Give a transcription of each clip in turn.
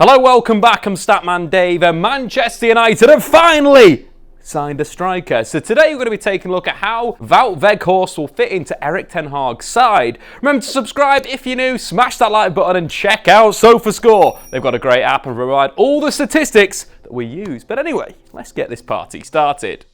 Hello, welcome back. I'm Statman Dave, and Manchester United have finally signed a striker. So today we're going to be taking a look at how Wout Weghorst will fit into Erik Ten Hag's side. Remember to subscribe if you're new, smash that like button and check out SofaScore. They've got a great app and provide all the statistics that we use. But anyway, let's get this party started.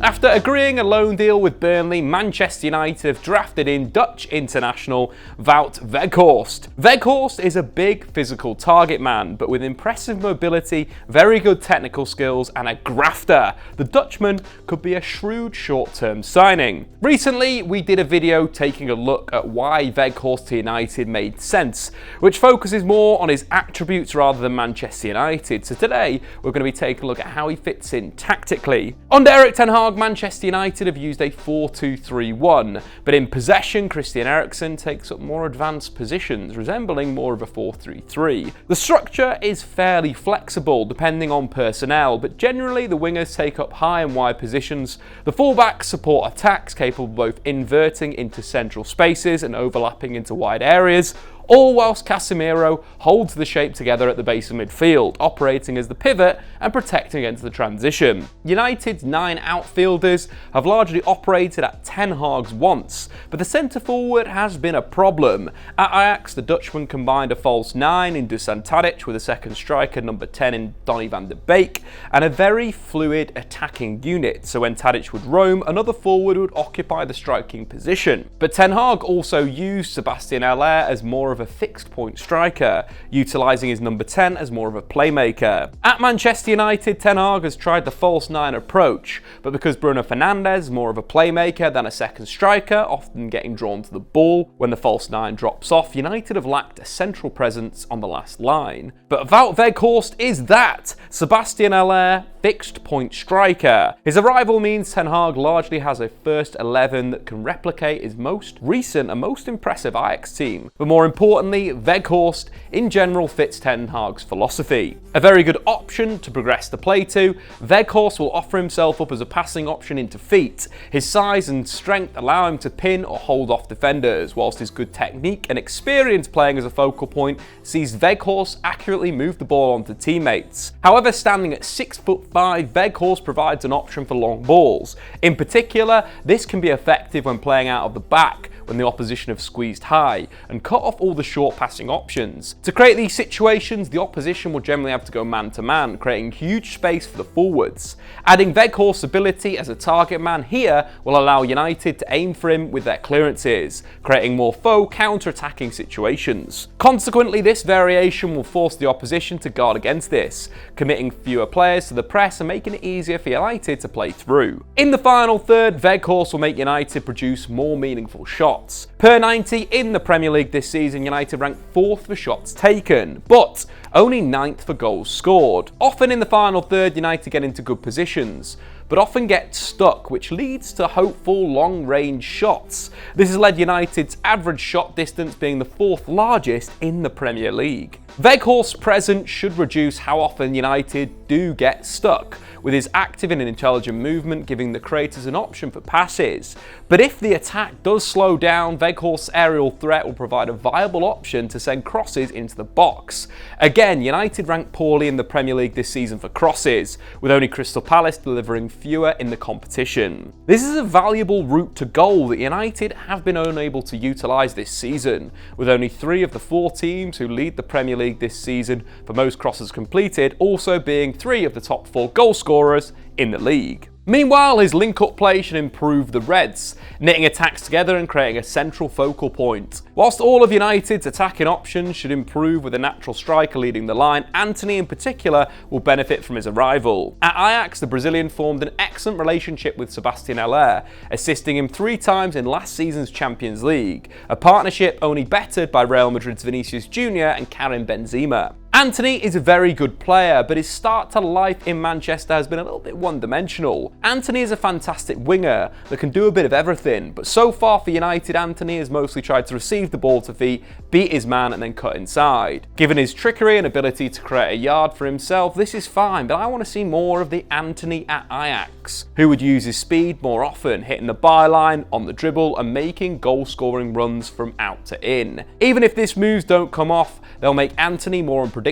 After agreeing a loan deal with Burnley, Manchester United have drafted in Dutch international Wout Weghorst. Weghorst is a big physical target man, but with impressive mobility, very good technical skills and a grafter. The Dutchman could be a shrewd short-term signing. Recently, we did a video taking a look at why Weghorst to United made sense, which focuses more on his attributes rather than Manchester United. So today, we're going to be taking a look at how he fits in tactically. Under Erik Ten Hag, Manchester United have used a 4-2-3-1, but in possession, Christian Eriksen takes up more advanced positions, resembling more of a 4-3-3. The structure is fairly flexible, depending on personnel, but generally the wingers take up high and wide positions. The fullbacks support attacks capable of both inverting into central spaces and overlapping into wide areas, all whilst Casemiro holds the shape together at the base of midfield, operating as the pivot and protecting against the transition. United's 9 outfielders have largely operated at Ten Hag's once, but the centre forward has been a problem. At Ajax, the Dutchman combined a false 9 in Dusan Tadic with a second striker, number 10 in Donny van de Beek, and a very fluid attacking unit, so when Tadic would roam, another forward would occupy the striking position. But Ten Hag also used Sebastian Haller as more of a fixed point striker, utilising his number 10 as more of a playmaker. At Manchester United, Ten Hag has tried the false 9 approach, but because Bruno Fernandes is more of a playmaker than a second striker, often getting drawn to the ball when the false 9 drops off, United have lacked a central presence on the last line. But Wout Weghorst is that Sebastian Haller fixed point striker. His arrival means Ten Hag largely has a first 11 that can replicate his most recent and most impressive Ajax team. But more importantly, Weghorst in general fits Ten Hag's philosophy. A very good option to progress the play to, Weghorst will offer himself up as a passing option into feet. His size and strength allow him to pin or hold off defenders, whilst his good technique and experience playing as a focal point sees Weghorst accurately move the ball onto teammates. However, standing at 6'5", Weghorst provides an option for long balls. In particular, this can be effective when playing out of the back, when the opposition have squeezed high, and cut off all the short passing options. To create these situations, the opposition will generally have to go man-to-man, creating huge space for the forwards. Adding Weghorst's ability as a target man here will allow United to aim for him with their clearances, creating more faux counter-attacking situations. Consequently, this variation will force the opposition to guard against this, committing fewer players to the press and making it easier for United to play through. In the final third, Weghorst will make United produce more meaningful shots. Per 90 in the Premier League this season, United ranked 4th for shots taken, but only 9th for goals scored. Often in the final third, United get into good positions, but often get stuck, which leads to hopeful long-range shots. This has led United's average shot distance being the 4th largest in the Premier League. Weghorst's presence should reduce how often United do get stuck, with his active and intelligent movement giving the creators an option for passes. But if the attack does slow down, Weghorst's aerial threat will provide a viable option to send crosses into the box. Again, United ranked poorly in the Premier League this season for crosses, with only Crystal Palace delivering fewer in the competition. This is a valuable route to goal that United have been unable to utilise this season, with only 3 of the 4 teams who lead the Premier League this season for most crosses completed also being 3 of the top 4 goal scorers in the league. Meanwhile, his link-up play should improve the Reds, knitting attacks together and creating a central focal point. Whilst all of United's attacking options should improve with a natural striker leading the line, Antony in particular will benefit from his arrival. At Ajax, the Brazilian formed an excellent relationship with Sebastian Haller, assisting him 3 times in last season's Champions League, a partnership only bettered by Real Madrid's Vinicius Jr. and Karim Benzema. Antony is a very good player, but his start to life in Manchester has been a little bit one-dimensional. Antony is a fantastic winger that can do a bit of everything, but so far for United, Antony has mostly tried to receive the ball to feet, beat his man and then cut inside. Given his trickery and ability to create a yard for himself, this is fine, but I want to see more of the Antony at Ajax, who would use his speed more often, hitting the byline, on the dribble and making goal-scoring runs from out to in. Even if these moves don't come off, they'll make Antony more unpredictable,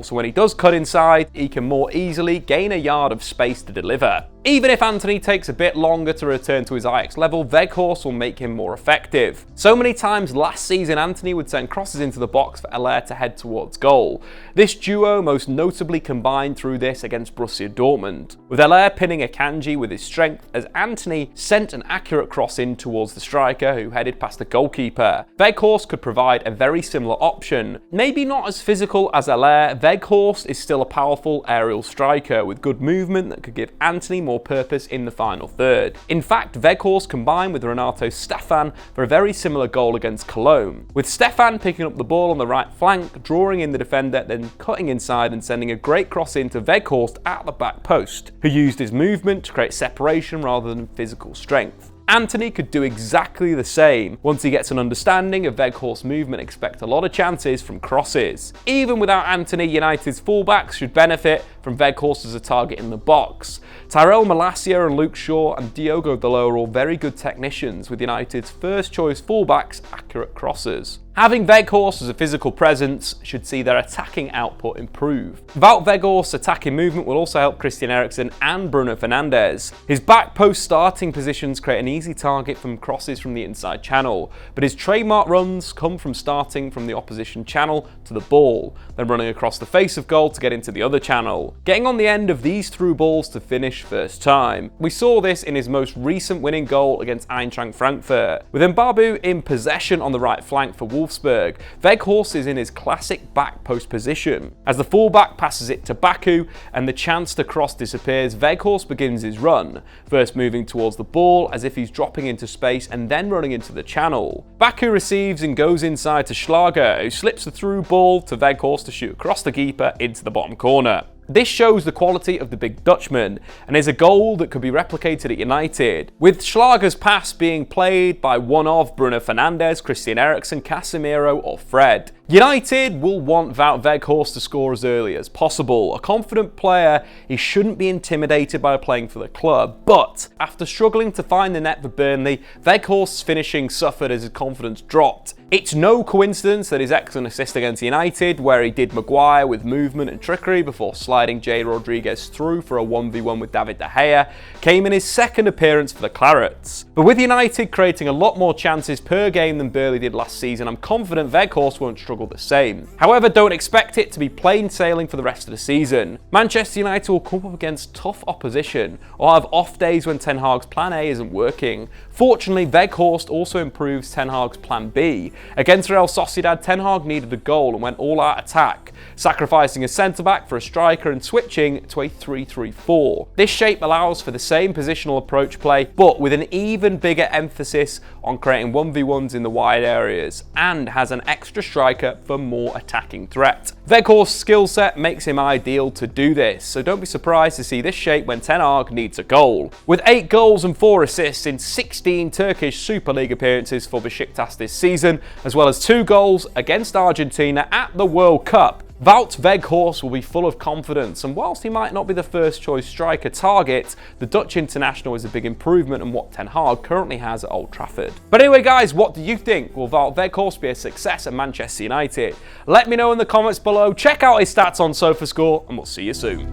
so when he does cut inside, he can more easily gain a yard of space to deliver. Even if Antony takes a bit longer to return to his Ajax level, Weghorst will make him more effective. So many times last season, Antony would send crosses into the box for Erik to head towards goal. This duo most notably combined through this against Borussia Dortmund, with Erik pinning Akanji with his strength as Antony sent an accurate cross in towards the striker who headed past the goalkeeper. Weghorst could provide a very similar option. Maybe not as physical as Erik, Weghorst is still a powerful aerial striker with good movement that could give Antony more purpose in the final third. In fact, Weghorst combined with Renato's Statman for a very similar goal against Cologne, with Statman picking up the ball on the right flank, drawing in the defender, then cutting inside and sending a great cross into Weghorst at the back post, who used his movement to create separation rather than physical strength. Antony could do exactly the same. Once he gets an understanding of Weghorst's movement, expect a lot of chances from crosses. Even without Antony, United's fullbacks should benefit from Weghorst as a target in the box. Tyrell Malacia and Luke Shaw and Diogo Dalot are all very good technicians, with United's first choice fullbacks accurate crossers. Having Weghorst as a physical presence should see their attacking output improve. Wout Weghorst's attacking movement will also help Christian Eriksen and Bruno Fernandes. His back post starting positions create an easy target from crosses from the inside channel, but his trademark runs come from starting from the opposition channel to the ball, then running across the face of goal to get into the other channel, getting on the end of these through balls to finish first time. We saw this in his most recent winning goal against Eintracht Frankfurt. With Mbabu in possession on the right flank for Wolfsburg, Weghorst is in his classic back post position. As the fullback passes it to Baku and the chance to cross disappears, Weghorst begins his run, first moving towards the ball as if he's dropping into space and then running into the channel. Baku receives and goes inside to Schlager, who slips the through ball to Weghorst to shoot across the keeper into the bottom corner. This shows the quality of the big Dutchman and is a goal that could be replicated at United, with Schlager's pass being played by one of Bruno Fernandes, Christian Eriksen, Casemiro or Fred. United will want Wout Weghorst to score as early as possible. A confident player, he shouldn't be intimidated by playing for the club, but after struggling to find the net for Burnley, Weghorst's finishing suffered as his confidence dropped. It's no coincidence that his excellent assist against United, where he did Maguire with movement and trickery before sliding Jay Rodriguez through for a 1v1 with David De Gea, came in his second appearance for the Clarets. But with United creating a lot more chances per game than Burnley did last season, I'm confident Weghorst won't struggle the same. However, don't expect it to be plain sailing for the rest of the season. Manchester United will come up against tough opposition or have off days when Ten Hag's plan A isn't working. Fortunately, Weghorst also improves Ten Hag's plan B. Against Real Sociedad, Ten Hag needed a goal and went all-out attack, sacrificing a centre-back for a striker and switching to a 3-3-4. This shape allows for the same positional approach play, but with an even bigger emphasis on creating 1v1s in the wide areas, and has an extra striker for more attacking threat. Weghorst's skill set makes him ideal to do this, so don't be surprised to see this shape when Ten Hag needs a goal. With 8 goals and 4 assists in 16 Turkish Super League appearances for Besiktas this season, as well as 2 goals against Argentina at the World Cup, Wout Weghorst will be full of confidence, and whilst he might not be the first choice striker target, the Dutch international is a big improvement on what Ten Hag currently has at Old Trafford. But anyway guys, what do you think? Will Wout Weghorst be a success at Manchester United? Let me know in the comments below, check out his stats on SofaScore, and we'll see you soon.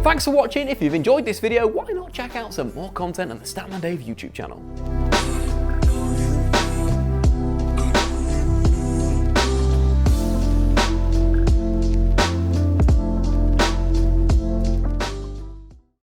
Thanks for watching. If you've enjoyed this video, why not check out some more content on the Statman Dave YouTube channel.